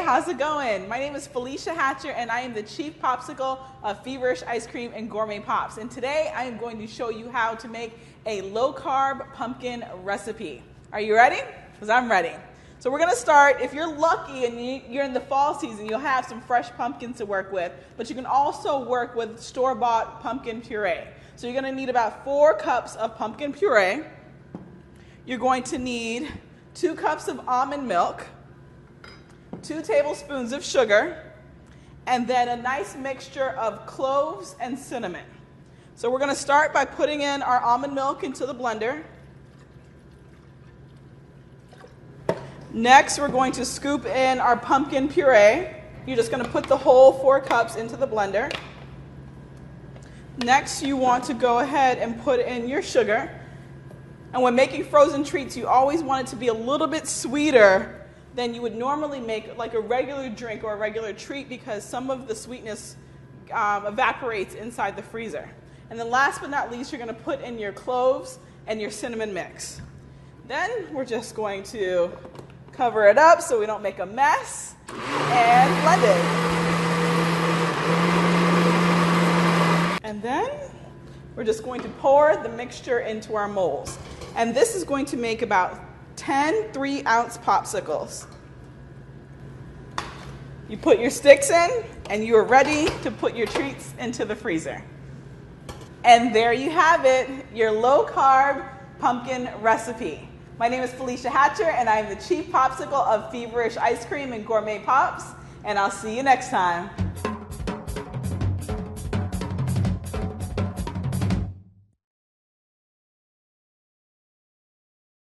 how's it going? My name is Felicia Hatcher and I am the Chief Popsicle of Feverish Ice Cream and Gourmet Pops. And today I am going to show you how to make a low-carb pumpkin recipe. Are you ready? Because I'm ready. So we're going to start, if you're lucky and you're in the fall season, you'll have some fresh pumpkins to work with, but you can also work with store-bought pumpkin puree. So you're going to need about 4 cups of pumpkin puree. You're going to need 2 cups of almond milk, 2 tablespoons of sugar, and then a nice mixture of cloves and cinnamon. So we're going to start by putting in our almond milk into the blender. Next, we're going to scoop in our pumpkin puree. You're just going to put the whole 4 cups into the blender. Next, you want to go ahead and put in your sugar. And when making frozen treats, you always want it to be a little bit sweeter than you would normally make like a regular drink or a regular treat, because some of the sweetness evaporates inside the freezer. And then last but not least, you're going to put in your cloves and your cinnamon mix. Then we're just going to cover it up so we don't make a mess and blend it. And then we're just going to pour the mixture into our molds. And this is going to make about 10 3-ounce popsicles. You put your sticks in, and you are ready to put your treats into the freezer. And there you have it, your low-carb pumpkin recipe. My name is Felicia Hatcher, and I am the Chief Popsicle of Feverish Ice Cream and Gourmet Pops, and I'll see you next time.